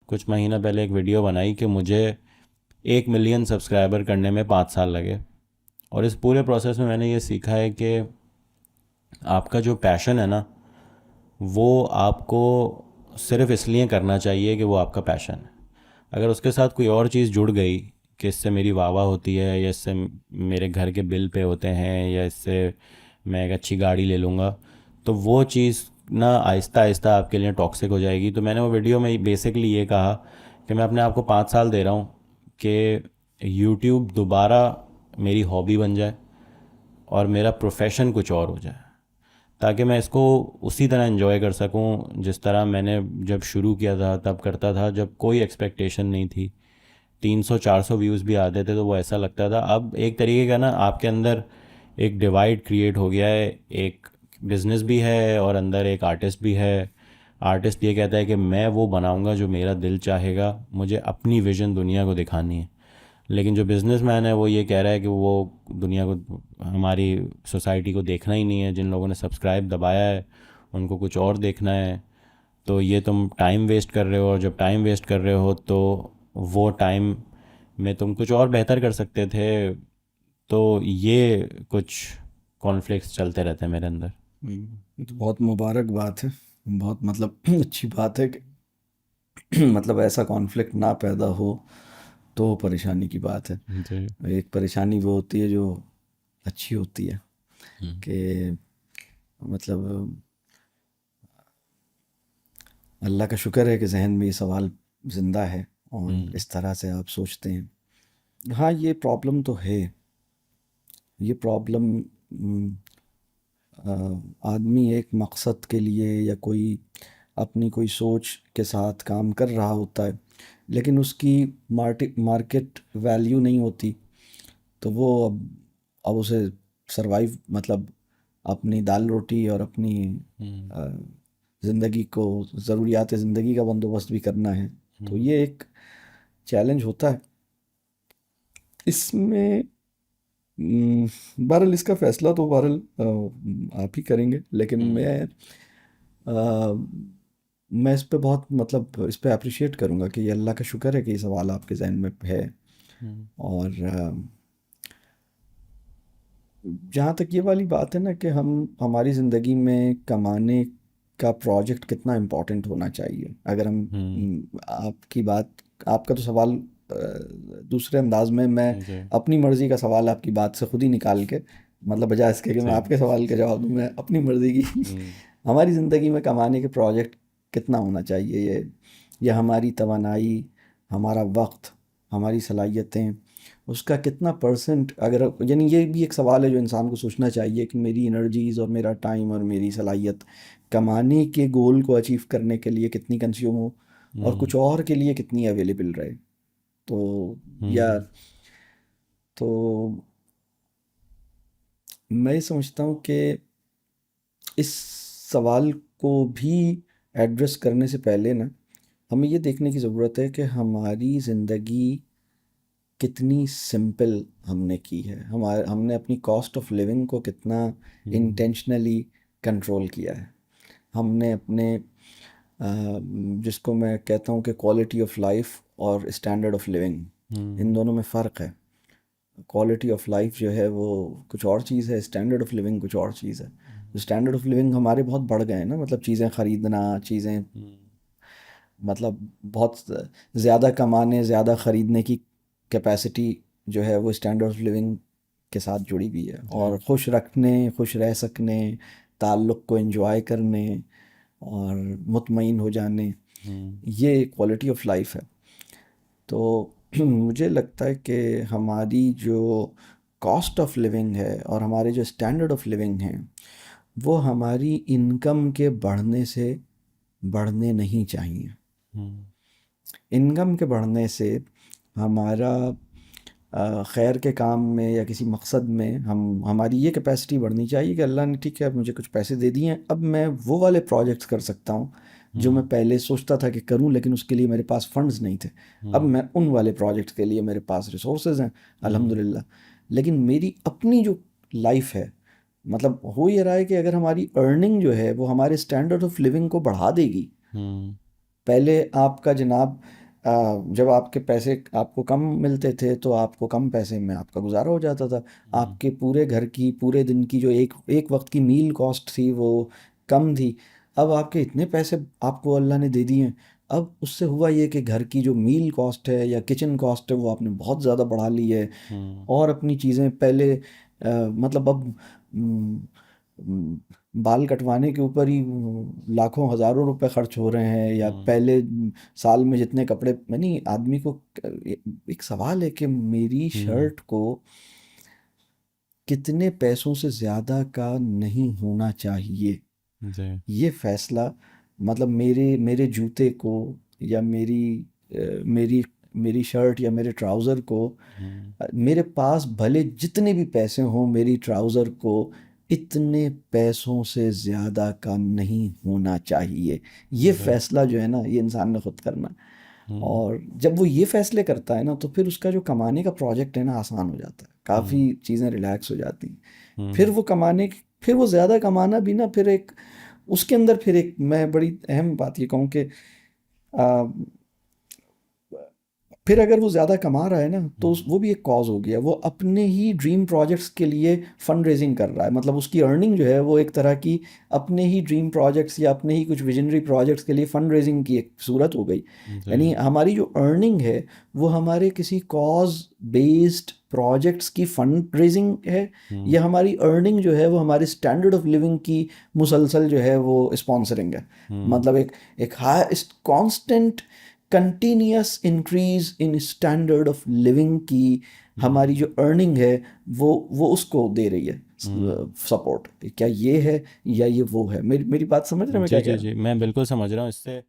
کچھ مہینہ پہلے ایک ویڈیو بنائی کہ مجھے 1 ملین سبسکرائبر کرنے میں 5 سال لگے. اور اس پورے پروسیس میں میں نے یہ سیکھا ہے کہ آپ کا جو پیشن ہے نا وہ آپ کو صرف اس لیے کرنا چاہیے کہ وہ آپ کا پیشن ہے. اگر اس کے ساتھ کوئی اور چیز جڑ گئی کہ اس سے میری واہ واہ ہوتی ہے یا اس سے میرے گھر کے بل پے ہوتے ہیں یا اس سے میں ایک اچھی گاڑی لے لوں گا, تو وہ چیز نہ آہستہ آہستہ آپ کے لیے ٹاکسک ہو جائے گی. تو میں نے وہ ویڈیو میں بیسکلی یہ کہا کہ میں اپنے آپ کو 5 سال دے رہا ہوں کہ یوٹیوب دوبارہ میری ہابی بن جائے اور میرا پروفیشن کچھ اور ہو جائے, تاکہ میں اس کو اسی طرح انجوائے کر سکوں جس طرح میں نے جب شروع کیا تھا تب کرتا تھا, جب کوئی ایکسپیکٹیشن نہیں تھی. 300-400 ویوز بھی آتے تھے تو وہ ایسا لگتا تھا. اب ایک طریقے کا نا آپ کے اندر ایک ڈیوائڈ کریٹ ہو گیا ہے, ایک بزنس بھی ہے اور اندر ایک آرٹسٹ بھی ہے. آرٹسٹ یہ کہتا ہے کہ میں وہ بناؤں گا جو میرا دل چاہے گا, مجھے اپنی ویژن دنیا کو دکھانی ہے. لیکن جو بزنس مین ہے وہ یہ کہہ رہا ہے کہ وہ دنیا کو, ہماری سوسائٹی کو دیکھنا ہی نہیں ہے. جن لوگوں نے سبسکرائب دبایا ہے ان کو کچھ اور دیکھنا ہے. تو یہ تم ٹائم ویسٹ کر رہے ہو, اور جب ٹائم ویسٹ کر رہے ہو تو وہ ٹائم میں تم کچھ اور بہتر کر سکتے تھے. تو یہ کچھ کانفلکٹس چلتے رہتے ہیں میرے اندر. یہ تو بہت مبارک بات ہے, بہت مطلب اچھی بات ہے کہ مطلب ایسا کانفلکٹ نہ پیدا ہو تو پریشانی کی بات ہے. جی. ایک پریشانی وہ ہوتی ہے جو اچھی ہوتی ہے کہ مطلب اللہ کا شکر ہے کہ ذہن میں یہ سوال زندہ ہے اور اس طرح سے آپ سوچتے ہیں. ہاں یہ پرابلم تو ہے, یہ پرابلم آدمی ایک مقصد کے لیے یا کوئی اپنی کوئی سوچ کے ساتھ کام کر رہا ہوتا ہے, لیکن اس کی مارکیٹ ویلیو نہیں ہوتی, تو وہ اب اسے سروائیو مطلب اپنی دال روٹی اور اپنی زندگی کو, ضروریات زندگی کا بندوبست بھی کرنا ہے. تو یہ ایک چیلنج ہوتا ہے. اس میں بہرحال اس کا فیصلہ تو بہرحال آپ ہی کریں گے, لیکن میں اس پہ بہت مطلب اس پہ اپریشیٹ کروں گا کہ یہ اللہ کا شکر ہے کہ یہ سوال آپ کے ذہن میں ہے. اور جہاں تک یہ والی بات ہے نا کہ ہماری زندگی میں کمانے کا پروجیکٹ کتنا امپورٹنٹ ہونا چاہیے, اگر ہم آپ کی بات, آپ کا تو سوال دوسرے انداز میں اپنی مرضی کا سوال آپ کی بات سے خود ہی نکال کے, مطلب بجائے اس کے کہ میں آپ کے سوال کا جواب دوں, میں اپنی مرضی کی ہماری زندگی میں کمانے کے پروجیکٹ کتنا ہونا چاہیے, یہ ہماری توانائی, ہمارا وقت, ہماری صلاحیتیں, اس کا کتنا پرسنٹ, اگر یعنی یہ بھی ایک سوال ہے جو انسان کو سوچنا چاہیے کہ میری انرجیز اور میرا ٹائم اور میری صلاحیت کمانے کے گول کو اچیو کرنے کے لیے کتنی کنزیوم ہو اور کچھ اور کے لیے کتنی اویلیبل رہے. تو میں سمجھتا ہوں کہ اس سوال کو بھی ایڈریس کرنے سے پہلے نا ہمیں یہ دیکھنے کی ضرورت ہے کہ ہماری زندگی کتنی سمپل ہم نے کی ہے, ہم نے اپنی کاسٹ آف لیونگ کو کتنا انٹینشنلی کنٹرول کیا ہے. ہم نے اپنے جس کو میں کہتا ہوں کہ کوالٹی آف لائف اور اسٹینڈرڈ آف لیونگ, ان دونوں میں فرق ہے. کوالٹی آف لائف جو ہے وہ کچھ اور چیز ہے, اسٹینڈرڈ آف لیونگ کچھ اور چیز ہے. اسٹینڈرڈ آف لیونگ ہمارے بہت بڑھ گئے ہیں نا, مطلب چیزیں خریدنا, چیزیں مطلب بہت زیادہ کمانے, زیادہ خریدنے کی کیپیسٹی جو ہے وہ اسٹینڈرڈ آف لیونگ کے ساتھ جڑی ہوئی ہے. اور خوش رکھنے, خوش رہ سکنے, تعلق کو انجوائے کرنے اور مطمئن ہو جانے, یہ کوالٹی آف لائف ہے. تو مجھے لگتا ہے کہ ہماری جو کاسٹ آف لیونگ ہے اور ہمارے جو اسٹینڈرڈ آف لیونگ ہیں وہ ہماری انکم کے بڑھنے سے بڑھنے نہیں چاہیے. انکم کے بڑھنے سے ہمارا خیر کے کام میں یا کسی مقصد میں ہماری یہ کیپیسٹی بڑھنی چاہیے کہ اللہ نے ٹھیک ہے اب مجھے کچھ پیسے دے دیے ہیں, اب میں وہ والے پروجیکٹس کر سکتا ہوں جو میں پہلے سوچتا تھا کہ کروں لیکن اس کے لیے میرے پاس فنڈز نہیں تھے, اب میں ان والے پروجیکٹس کے لیے میرے پاس ریسورسز ہیں الحمدللہ. لیکن میری اپنی جو لائف ہے, مطلب ہو یہ رہا ہے کہ اگر ہماری ارننگ جو ہے وہ ہمارے اسٹینڈرڈ آف لیونگ کو بڑھا دے گی, پہلے آپ کا جناب جب آپ کے پیسے آپ کو کم ملتے تھے تو آپ کو کم پیسے میں آپ کا گزارا ہو جاتا تھا. آپ کے پورے گھر کی پورے دن کی جو ایک وقت کی میل کاسٹ تھی وہ کم تھی. اب آپ کے اتنے پیسے آپ کو اللہ نے دے دیے ہیں. اب اس سے ہوا یہ کہ گھر کی جو میل کاسٹ ہے یا کچن کاسٹ ہے وہ آپ نے بہت زیادہ بڑھا لی ہے. اور اپنی چیزیں پہلے مطلب اب بال کٹوانے کے اوپر ہی لاکھوں ہزاروں روپے خرچ ہو رہے ہیں. یا پہلے سال میں جتنے کپڑے نہیں آدمی کو ایک سوال ہے کہ میری شرٹ کو کتنے پیسوں سے زیادہ کا نہیں ہونا چاہیے. یہ فیصلہ مطلب میرے جوتے کو یا میری شرٹ یا میرے ٹراؤزر کو میرے پاس بھلے جتنے بھی پیسے ہوں میری ٹراؤزر کو اتنے پیسوں سے زیادہ کا نہیں ہونا چاہیے. یہ فیصلہ جو ہے نا یہ انسان نے خود کرنا. اور جب وہ یہ فیصلے کرتا ہے نا تو پھر اس کا جو کمانے کا پروجیکٹ ہے نا آسان ہو جاتا ہے. کافی چیزیں ریلیکس ہو جاتی ہیں. پھر وہ زیادہ کمانا بھی نا پھر ایک اس کے اندر پھر ایک میں بڑی اہم بات یہ کہوں کہ پھر اگر وہ زیادہ کما رہا ہے نا تو وہ بھی ایک کاز ہو گیا. وہ اپنے ہی ڈریم پروجیکٹس کے لیے فنڈ ریزنگ کر رہا ہے. مطلب اس کی ارننگ جو ہے وہ ایک طرح کی اپنے ہی ڈریم پروجیکٹس یا اپنے ہی کچھ ویژنری پروجیکٹس کے لیے فنڈ ریزنگ کی ایک صورت ہو گئی. یعنی ہماری جو ارننگ ہے وہ ہمارے کسی کاز بیسڈ پروجیکٹس کی فنڈ ریزنگ ہے یا ہماری ارننگ جو ہے وہ ہمارے اسٹینڈرڈ آف لیونگ کی مسلسل جو ہے وہ اسپانسرنگ ہے. مطلب ایک constant continuous increase in standard of living کی ہماری جو ارننگ ہے وہ اس کو دے رہی ہے سپورٹ. کیا یہ ہے یا یہ وہ ہے؟ میری بات سمجھ رہے ہیں میں کیا کہہ رہا ہوں؟ جی میں بالکل سمجھ رہا ہوں. اس سے